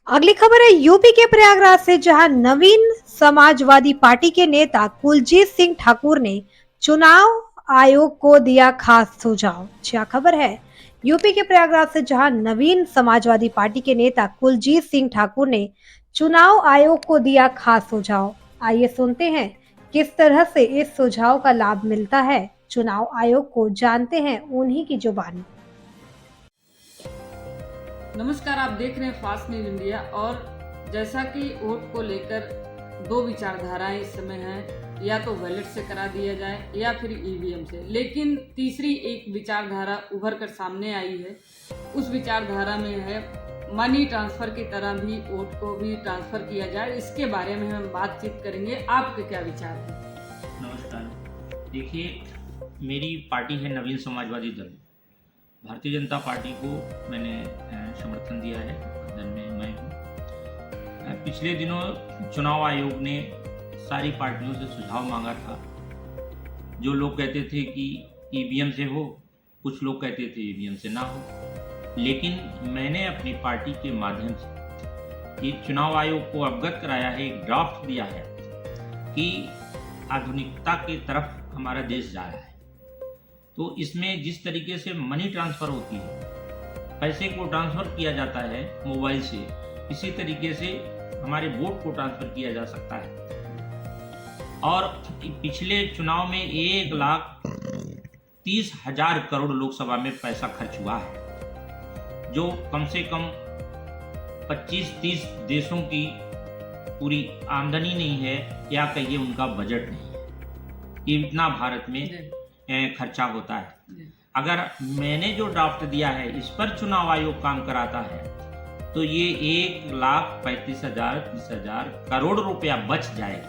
अगली खबर है यूपी के प्रयागराज से, जहां नवीन समाजवादी पार्टी के नेता कुलजीत सिंह ठाकुर ने चुनाव आयोग को दिया खास सुझाव। क्या खबर है यूपी के प्रयागराज से, जहां नवीन समाजवादी पार्टी के नेता कुलजीत सिंह ठाकुर ने चुनाव आयोग को दिया खास सुझाव। आइए सुनते हैं किस तरह से इस सुझाव का लाभ मिलता है चुनाव आयोग को, जानते हैं उन्हीं की जुबानी। नमस्कार, आप देख रहे हैं फास्ट न्यूज इंडिया। और जैसा कि वोट को लेकर दो विचारधाराएं इस समय हैं, या तो बैलेट से करा दिया जाए या फिर ईवीएम से, लेकिन तीसरी एक विचारधारा उभर कर सामने आई है। उस विचारधारा में है मनी ट्रांसफर की तरह भी वोट को भी ट्रांसफर किया जाए। इसके बारे में हम बातचीत करेंगे। आपके क्या विचार हैं? नमस्कार। देखिए, मेरी पार्टी है नवीन समाजवादी दल। भारतीय जनता पार्टी को मैंने समर्थन दिया है, गठबंधन में मैं हूँ। पिछले दिनों चुनाव आयोग ने सारी पार्टियों से सुझाव मांगा था। जो लोग कहते थे कि ईवीएम से हो, कुछ लोग कहते थे ईवीएम से ना हो, लेकिन मैंने अपनी पार्टी के माध्यम से ये चुनाव आयोग को अवगत कराया है, एक ड्राफ्ट दिया है कि आधुनिकता की तरफ हमारा देश जा रहा है। तो इसमें जिस तरीके से मनी ट्रांसफ़र होती है, पैसे को ट्रांसफ़र किया जाता है मोबाइल से, इसी तरीके से हमारे वोट को ट्रांसफ़र किया जा सकता है। और पिछले चुनाव में 1,30,000 करोड़ लोकसभा में पैसा खर्च हुआ है, जो कम से कम 25-30 देशों की पूरी आमदनी नहीं है, या कहिए उनका बजट नहीं है। ये इतना भारत में खर्चा होता है। अगर मैंने जो ड्राफ्ट दिया है इस पर चुनाव आयोग काम कराता है, तो ये 1,35,000 30,000 करोड़ रुपया बच जाएगा।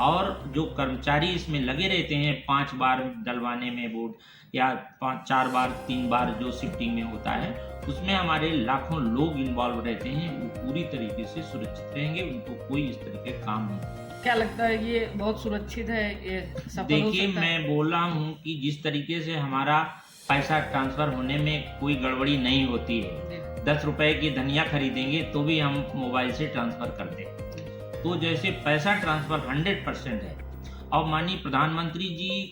और जो कर्मचारी इसमें लगे रहते हैं 5 बार डलवाने में वोट, या 4 बार 3 बार जो शिफ्टिंग में होता है, उसमें हमारे लाखों लोग इन्वॉल्व रहते हैं। वो पूरी तरीके से सुरक्षित रहेंगे, उनको कोई इस तरह के काम नहीं। क्या लगता है ये बहुत सुरक्षित है? ये सफल हो देखिए, सकता है? मैं बोल रहा हूँ कि जिस तरीके से हमारा पैसा ट्रांसफर होने में कोई गड़बड़ी नहीं होती है। 10 रुपए की धनिया खरीदेंगे तो भी हम मोबाइल से ट्रांसफर करते हैं। तो जैसे पैसा ट्रांसफर 100% है। और माननीय प्रधानमंत्री जी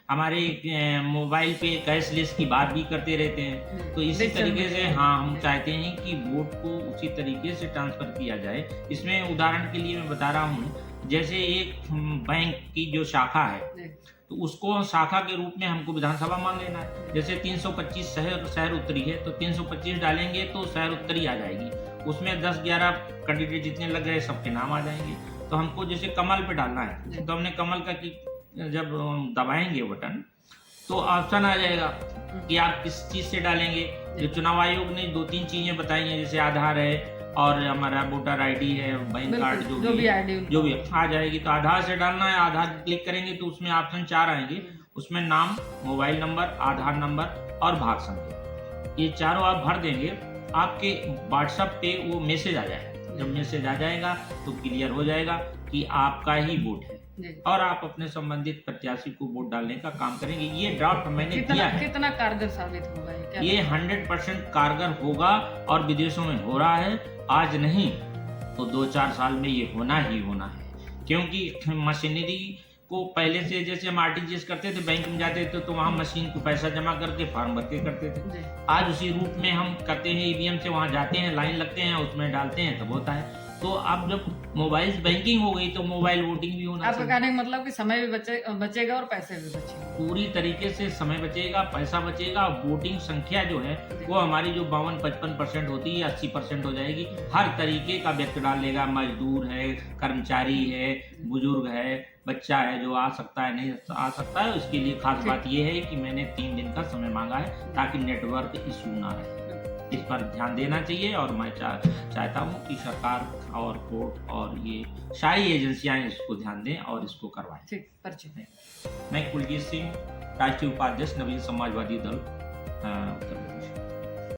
हमारे मोबाइल पे कैशलेस की बात भी करते रहते हैं। तो इसी तरीके से हम चाहते हैं कि वोट को उसी तरीके से ट्रांसफर किया जाए। इसमें उदाहरण के लिए मैं बता रहा हूँ, जैसे एक बैंक की जो शाखा है, तो उसको शाखा के रूप में हमको विधानसभा मान लेना है। जैसे 325 शहर उत्तरी है, तो 325 डालेंगे तो शहर उत्तरी आ जाएगी। उसमें 10-11 कैंडिडेट जितने लग रहे सबके नाम आ जाएंगे। तो हमको जैसे कमल पे डालना है, तो हमने कमल का कि जब दबाएंगे बटन, तो ऑप्शन आ जाएगा कि आप किस चीज़ से डालेंगे। जो चुनाव आयोग ने 2-3 चीज़ें बताई हैं, जैसे आधार है और हमारा वोटर आईडी है, बैंक कार्ड, जो भी आ जाएगी। तो आधार से डालना है, आधार क्लिक करेंगे तो उसमें ऑप्शन 4 आएंगे। उसमें नाम, मोबाइल नंबर, आधार नंबर और भाग संख्या, ये चारों आप भर देंगे, आपके व्हाट्सएप पे वो मैसेज आ जाएगा। जब मैसेज आ जाएगा तो क्लियर हो जाएगा कि आपका ही वोट है, और आप अपने संबंधित प्रत्याशी को वोट डालने का काम करेंगे। ये ड्राफ्ट मैंने दिया है। कितना कारगर साबित होगा ये 100% कारगर होगा, और विदेशों में हो रहा है। आज नहीं तो 2-4 साल में ये होना ही होना है। क्योंकि मशीनरी को पहले से, जैसे हम आरटीजीएस करते थे, बैंक में जाते थे तो वहाँ मशीन को पैसा जमा करके फॉर्म भर के करते थे। आज उसी रूप में हम करते हैं, ईवीएम से वहाँ जाते हैं, लाइन लगते हैं, उसमें डालते हैं, तब होता है। तो अब जब मोबाइल बैंकिंग हो गई तो मोबाइल वोटिंग भी होना चाहिए। आपका कहने का मतलब कि समय भी बचेगा और पैसे भी बचेंगे। पूरी तरीके से समय बचेगा, पैसा बचेगा। वोटिंग संख्या जो है वो हमारी जो 52-55% होती है 80% हो जाएगी। हर तरीके का व्यक्ति डाल लेगा, मजदूर है, कर्मचारी है, बुजुर्ग है, बच्चा है, जो आ सकता है नहीं आ सकता है। उसके लिए खास बात यह है कि मैंने 3 दिन का समय मांगा है, ताकि नेटवर्क इशू ना रहे। इस पर ध्यान देना चाहिए, और मैं चाहता हूँ कि सरकार और कोर्ट और ये सारी एजेंसियां इसको ध्यान दें और इसको करवाएं। ठीक, परिचय। मैं कुलजीत सिंह, राष्ट्रीय उपाध्यक्ष, नवीन समाजवादी दल, उत्तर प्रदेश।